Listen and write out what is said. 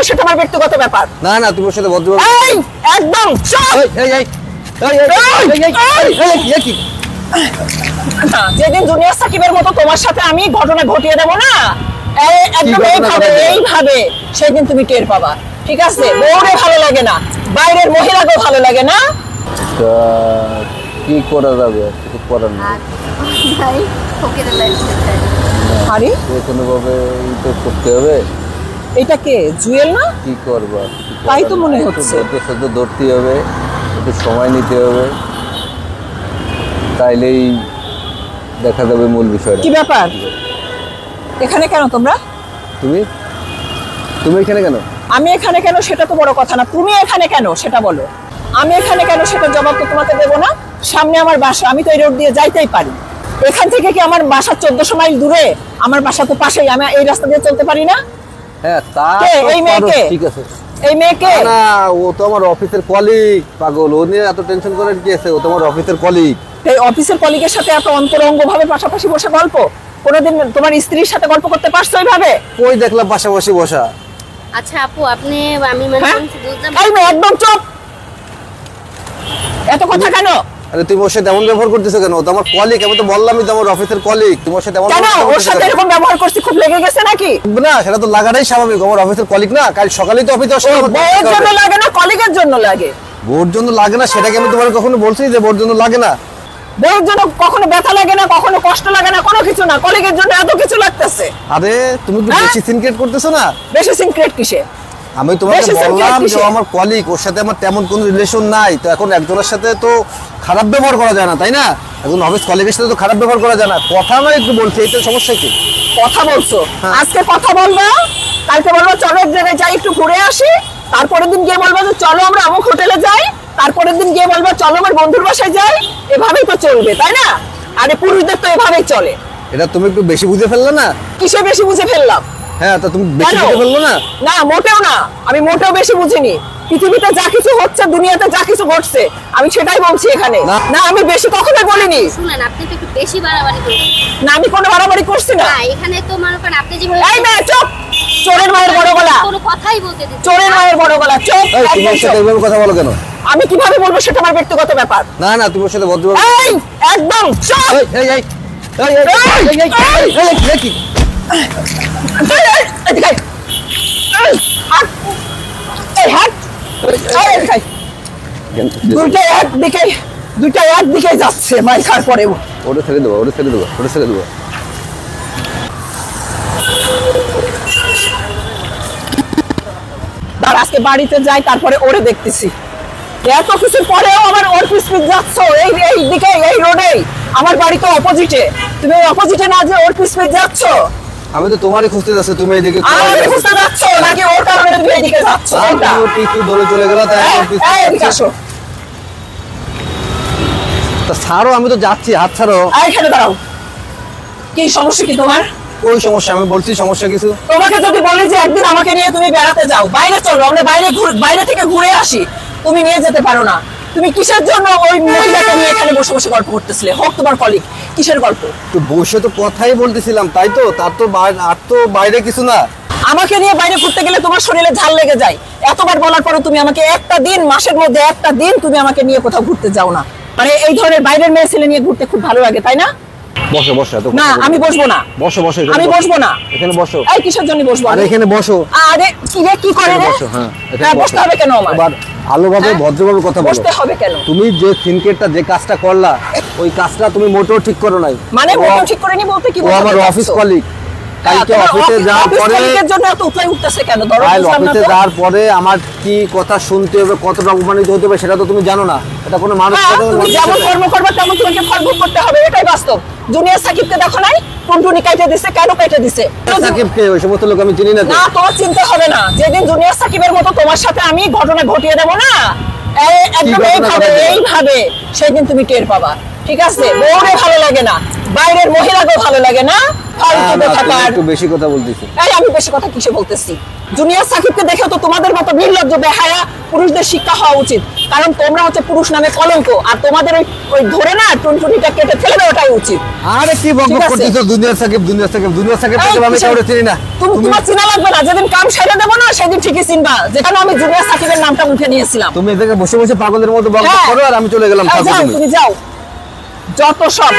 সেটা আমার ব্যক্তিগত ব্যাপার। না না, তুমি ওর সাথে ভদ্রভাবে এই একদম চুপ। যেদিন জুনিয়র সাকিবের মতো তোমার সাথে আমি ঘটনা ঘটিয়ে দেবো না, একদম এইভাবে সেদিন তুমি টের পাবা। ঠিক আছে? বউরে ভালো লাগে না, বাইরের মহিলাকেও ভালো লাগে না। কি করা যাবে? কিছু করার নেই। আরে কোনোভাবে তো করতে হবে। এটা কে? জুয়েল না? কি করবা? তাই তো মনে হচ্ছে। সাথে ধরতে হবে, একটু সময় নিতে হবে, তাইলেই দেখা যাবে মূল বিষয়টা। কি ব্যাপার? এখানে কেন তোমরা? তুমি এখানে কেন? আমি এখানে কেন সেটা তো বড় কথা না, তুমি এখানে কেন সেটা বলো। আমি এখানে কেন সেটা জবাব তো তোমাকে দেবো না। সামনে আমার বাসা, আমি তো এই রোড দিয়ে যাইতেই পারি। এখান থেকে কি আমার বাসা 1400 মাইল দূরে? আমার বাসা তো পাশেই, আমি এই রাস্তা দিয়ে চলতে পারি না? হ্যাঁ, তা এই মেয়েকে? ঠিক আছে, এই মেয়েকে না, ও তো আমার অফিসের কলিগ। পাগল, ও নিয়ে এত টেনশন করার কি আছে? ও তো আমার অফিসের কলিগ। এই অফিসের কলিগের সাথে এত অন্তরঙ্গ ভাবে পাশাপাশি বসে গল্প? কোনোদিন তোমার স্ত্রীর সাথে গল্প করতে পারছো এইভাবে? কই দেখলাম পাশাপাশি বসা। আচ্ছা আপু, আপনি আমি মানে বুঝলাম। এই মেয়ে একদম চুপ। এত কথা কেন? আরে তুমি ওর সাথে এমন ব্যবহার করতেছো কেন? ও তো আমার কলিগ, আমি তো বললামই তো আমার অফিসের কলিগ। তুমি ওর সাথে এমন কেন? ওর সাথে এরকম ব্যবহার করছি, খুব লেগে গেছে নাকি? না, সেটা তো লাগাটাই স্বাভাবিক। আমার অফিসের কলিগ না, কাল সকালেই তো অফিসে আসলে বউয়ের জন্য লাগে না, কলিগের জন্য লাগে? বউর জন্য লাগে না সেটাকে আমি তোমার কখনো বলছি যে বউর জন্য লাগে না? বউয়ের জন্য কখনো ব্যথা লাগে না, কখনো কষ্ট লাগে না, কোনো কিছু না। কলিগের জন্য এত কিছু লাগতেছে। আরে তুমি কি বেশি সিনক্রেট করতেছো না? বেশি সিনক্রেট কিসে? আমি তোমাকে বললাম যে আমার কলিগ, ওর সাথে আমার তেমন কোনো রিলেশন নাই। তো এখন একজনের সাথে তো খারাপ ব্যবহার করা যায় না, তাই না? এখন অফিস কলিগের সাথে তো খারাপ ব্যবহার করা যায় না। কথা নয় একটু বলছি, এইটা সমস্যা কি? কথা বলছো, আজকে কথা বলবো, কালকে বলবো চলো এক জায়গায় যাই একটু ঘুরে আসি, তারপরের দিন গিয়ে বলবো যে চলো আমরা অমুক হোটেলে যাই, তারপরের দিন গিয়ে বলবো চলো আমার বন্ধুর বাসায় যাই। এভাবেই তো চলবে, তাই না? আরে পুরুষদের তো এভাবেই চলে। এটা তুমি একটু বেশি বুঝে ফেললে না? কিসে বেশি বুঝে ফেললাম? হ্যাঁ, তা তুমি বেশি বুঝে ফেললো না? না, মোটেও না, আমি মোটেও বেশি বুঝিনি। পৃথিবীতে যা কিছু হচ্ছে, দুনিয়াতে যা কিছু ঘটছে, আমি সেটাই বলছি এখানে। না, আমি বেশি কখনোই বলিনি। শুনেন, আপনি তো একটু বেশি বাড়াবাড়ি করছেন। না, আমি কোনো বাড়াবাড়ি করছি না। না, এখানে তো মনে করেন আপনি যেভাবে এই মেয়ে চুপ। চোরের মায়ের বড় গলা, কোনো কথাই বলতে দিচ্ছেন। চোরের মায়ের বড় গলা, চুপ। এই তুমি ওর সাথে এইভাবে কথা বলো কেন? আমি কিভাবে বলবো সেটা আমার ব্যক্তিগত ব্যাপার। না না, তুমি ওর সাথে ভদ্রভাবে। এই একদম চুপ। এই এই এই এই কি? দুইটা একদিকে যাচ্ছে, মাই খার পরে। ওটা ছেড়ে দেবো, ওটা ছেড়ে দেবো, ওটা ছেড়ে দেবো। আজকে বাড়িতে যাই, তারপরে ওরে দেখতেছি। এত কিছুর পরেও আমার ওর পিছ যাচ্ছ এই দিকে, এই রোডে। আমার বাড়ি তো অপোজিটে, তুমি অপোজিটে না যে ওর পিছ যাচ্ছ? আমি তো তোমারই খুঁজতে যাচ্ছি, তুমি এইদিকে খুঁজতে যাচ্ছ নাকি ওর কারণে তুমি এইদিকে যাচ্ছ? কি ধরে চলে গেল তাই? তা ছাড়ো, আমি তো যাচ্ছি, হাত ছাড়ো। এখানে দাঁড়াও। কি সমস্যা কি তোমার? ওই সমস্যা, আমি বলছি সমস্যা কিছু। তোমাকে যদি বলি যে একদিন আমাকে নিয়ে তুমি বেড়াতে যাও, বাইরে চলো, আমরা বাইরে থেকে ঘুরে আসি, তুমি নিয়ে যেতে পারো না। তুমি কিসের জন্য ওই মহিলাকে নিয়ে এখানে বসে বসে গল্প করতেছিলে? হোক তোমার কলিগ, কিসের গল্প? তো বসে তো কথাই বলতেছিলাম, তাই তো? তার তো আর তো বাইরে কিছু না। আমাকে নিয়ে বাইরে ঘুরতে গেলে তোমার শরীরে ঝাল লেগে যায়। এতবার বলার পরও তুমি আমাকে একটা দিন, মাসের মধ্যে একটা দিন তুমি আমাকে নিয়ে কোথাও ঘুরতে যাও না। মানে এই ধরনের বাইরের মেয়ে ছেলে নিয়ে ঘুরতে খুব ভালো লাগে, তাই না? বসো বসো। না, আমি বসবো না। বসো বসো, আমি বসবো না। এখানে বসো। এই কিসের জন্য বসবো? আরে এখানে বসো। আরে কি রে, কি করে রে? হ্যাঁ, বসতে হবে কেন আমার? এবার ভালোভাবে ভদ্রভাবে কথা বলো। বসতে হবে কেন? তুমি যে সিনকেটটা, যে কাজটা করলা, ওই কাজটা তুমি মোটেও ঠিক করো নাই। মানে মোটেও ঠিক করেনি বলতে কি? ও আমার অফিস কলিগ। কালকে অফিসে যাওয়ার পরে কলিগের জন্য এত উঠলাই উঠতেছে কেন? ধরো অফিসে যাওয়ার পরে আমার কি কথা শুনতে হবে, কতটা অপমানিত হতে হবে সেটা তো তুমি জানো না। এটা কোনো মানুষ যেমন কর্ম করবে তেমন তোমাকে ফল ভোগ করতে হবে, এটাই বাস্তব। জুনিয়র সাকিবকে দেখো নাই? টুনটুনি কাইটে দিছে, কেন কাইটে দিছে? সাকিবকে, ওই সমস্ত লোক আমি চিনি না। না, তোমার চিনতে হবে না। যেদিন জুনিয়র সাকিবের মতো তোমার সাথে আমি ঘটনা ঘটিয়ে দেবো না, একদম এইভাবে সেদিন তুমি টের পাবা। ঠিক আছে? বউরে ভালো লাগে না, বাইরের মহিলাকেও ভালো লাগে না। একটু বেশি কথা বলতেছি। আমি বেশি কথা কিসে বলতেছি? জুনিয়র সাকিবকে দেখে তো তোমাদের মতো নির্লজ্জ বেহায়া পুরুষদের শিক্ষা হওয়া উচিত। কারণ তোমরা হচ্ছে পুরুষ নামে কলঙ্ক, আর তোমাদের ওই ধরে না টুনটুনিটা কেটে ফেলে দেওয়া ওটাই উচিত। আরে কি বকবক ঠিক আছে। করতেছো? দুনিয়া সাকিব এই, আমি কিসের- কাউরে চিনি না। তোমার চিনা লাগবে না, যেদিন কাম সেরে দেবো না সেদিন ঠিকই চিনবা, যেখানে আমি জুনিয়র সাকিবের নামটা মুখে নিয়েছিলাম। তুমি এদিকে বসে বসে পাগলের মতো বকবক হ্যাঁ। করো আর আমি চলে গেলাম। হ্যাঁ, থাকো যাও, তুমি। তুমি যাও, যত সব